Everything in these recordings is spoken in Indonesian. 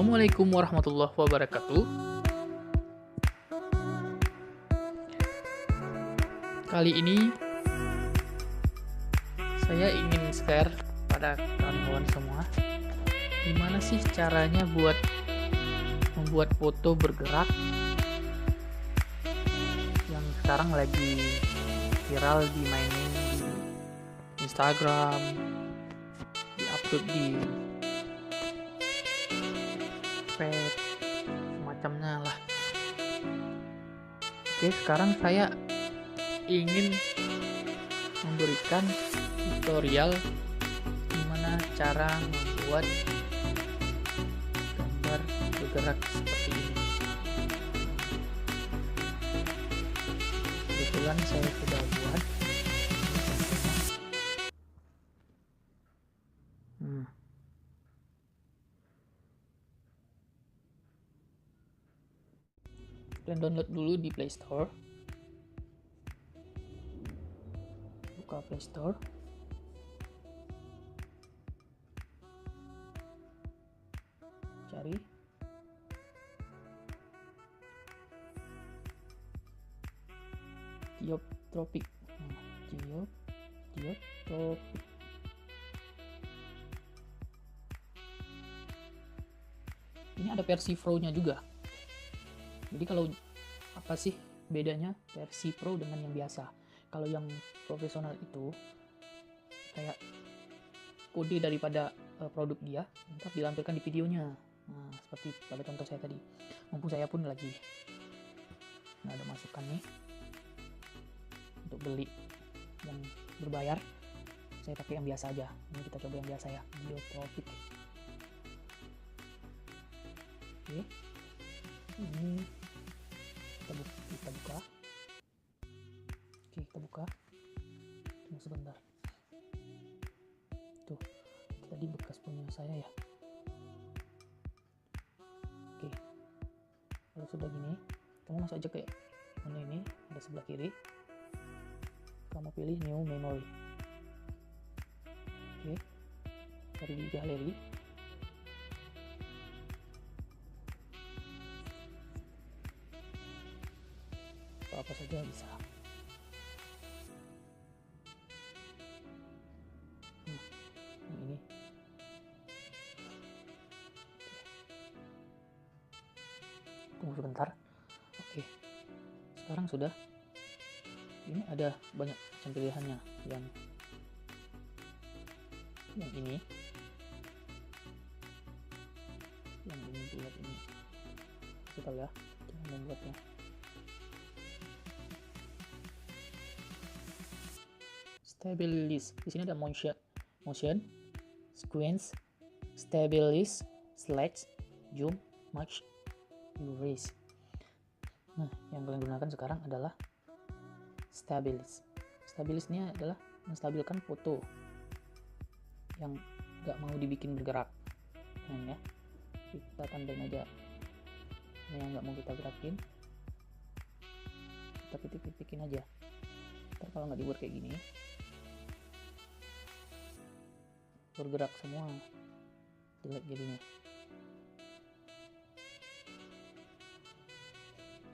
Assalamualaikum warahmatullahi wabarakatuh. Kali ini saya ingin share pada kawan-kawan semua, gimana sih caranya buat membuat foto bergerak yang sekarang lagi viral dimainin di Instagram, diupload di Pet, semacamnya lah. Oke, sekarang saya ingin memberikan tutorial gimana cara membuat gambar bergerak seperti ini. Kebetulan saya sudah buat. Dan download dulu di Play Store. Buka Play Store. Cari Geotropic. Geotropic. Ini ada versi Pro-nya juga. Jadi kalau apa sih bedanya versi Pro dengan yang biasa? Kalau yang profesional itu kayak kode daripada produk dia ntar dilampirkan di videonya. Nah, seperti pada contoh saya tadi. Mumpung saya pun lagi nggak ada masukan nih untuk beli yang berbayar, saya pakai yang biasa aja. Ini kita coba yang biasa ya, Geotropic. Oke, ini kita buka. Oke, kita buka. Tunggu sebentar. Tuh, tadi bekas punya saya ya. Oke, kalau sudah gini, kamu masuk aja ke menu ini, ada sebelah kiri. Kamu pilih New Memory. Oke, dari galeri. Apa saja bisa. Ini. Tunggu sebentar. Oke. Sekarang sudah. Ini ada banyak macam pilihannya. Yang ini. Yang ini buat ini. Kita ya, cara membuatnya. Stabilize. Di sini ada motion, sequence, stabilize, select, zoom, match, erase. Nah, yang kalian gunakan sekarang adalah stabilize. Stabilize ini adalah menstabilkan foto yang nggak mau dibikin bergerak. Nah, ya, kita tandain aja. Nah, yang nggak mau kita gerakin, kita titik-titikin aja. Ntar kalau nggak dibuat kayak gini, bergerak semua, jelek jadinya.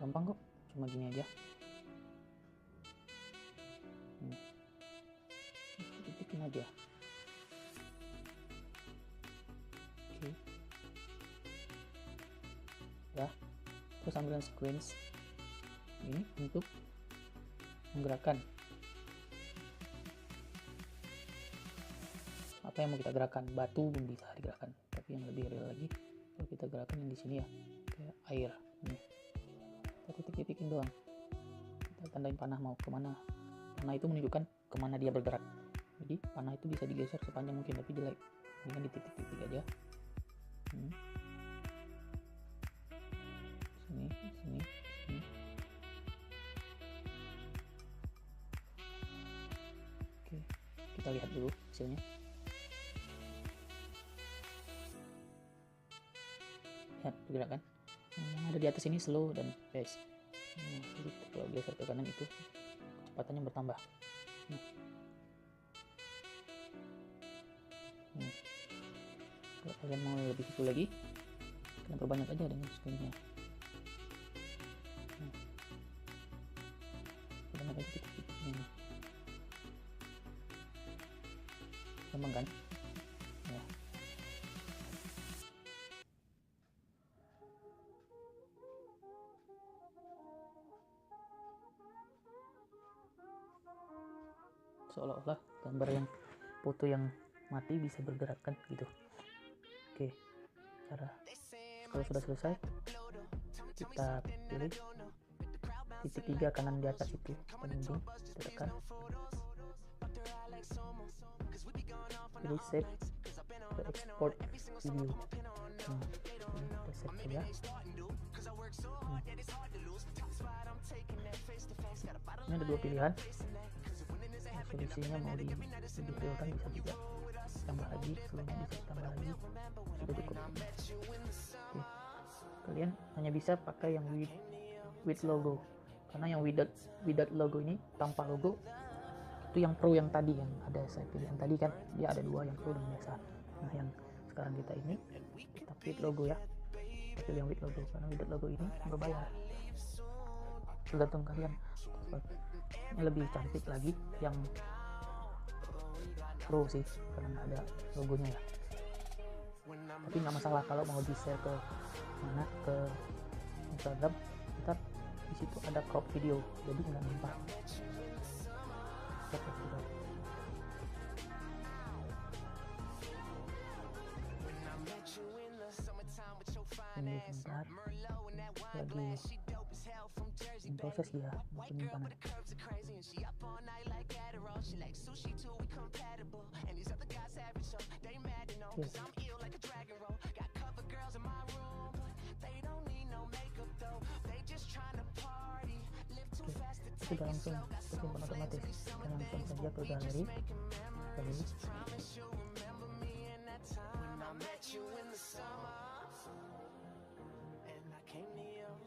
Gampang kok, cuma gini aja. Titikin aja. Oke. Ya, terus ambil sequence ini untuk menggerakkan apa yang mau kita gerakan. Batu pun bisa digerakkan, tapi yang lebih real lagi kalau kita gerakan yang di sini ya, kayak air nih, kita titik-titikin doang, kita tandain panah mau kemana. Panah itu menunjukkan kemana dia bergerak, jadi panah itu bisa digeser sepanjang mungkin, tapi jelek, ini kan di titik-titik aja. Sini. Oke, kita lihat dulu hasilnya. Lihat bergerak kan? Yang ada di atas ini slow dan fast. Jadi kalau geser ke kanan itu kecepatannya bertambah. Kalau kalian mau lebih itu lagi, Kita perbanyak aja dengan screennya. Perbanyak aja titik-titik ini. Gampang kan? Ya. Seolah-olah gambar yang foto yang mati bisa bergerakkan gitu. Oke, kalau sudah selesai kita pilih titik 3 kanan di atas itu penunjuk, kita tekan, pilih save ke export video. Kita save saja. Ini ada dua pilihan, resolusinya mau didetailkan bisa juga tambah lagi, sebelumnya bisa tambah lagi, sudah cukup. Oke. Kalian hanya bisa pakai yang with logo, karena yang without logo ini, tanpa logo, itu yang pro yang tadi yang ada saya pilih yang tadi kan, dia ada dua, yang pro dan biasa. Nah yang sekarang kita ini kita with logo ya, kita pilih yang with logo, karena without logo ini berbayar. Tergantung kalian, ini lebih cantik lagi yang pro sih karena nggak ada logonya ya, tapi nggak masalah kalau mau di share ke mana, ke Instagram, kita di situ ada crop video, jadi nggak nampak. Ini sebentar lagi proses dia penyimpanan. Sudah langsung kesimpan otomatis, dan langsung saja ke galeri.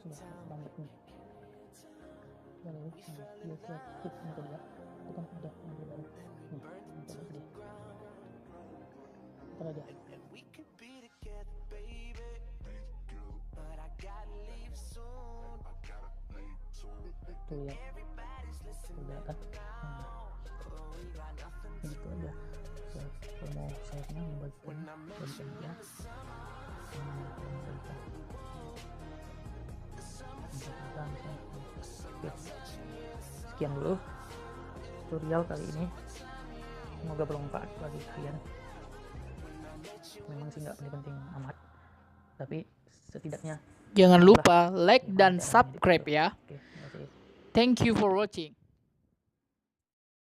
Sudah banget nih galeri. Dia siap hit yang kedua, itu kan udah yang baru nih, yang gede. Ntar aja. Tuh ya, udah kan. Gitu aja. Kalau mau sayapnya membagikan ya. Sekian dulu tutorial kali ini, semoga bermanfaat bagi kalian. Memang sih nggak penting-penting amat, tapi setidaknya jangan lupa like dan subscribe ya. Thank you for watching.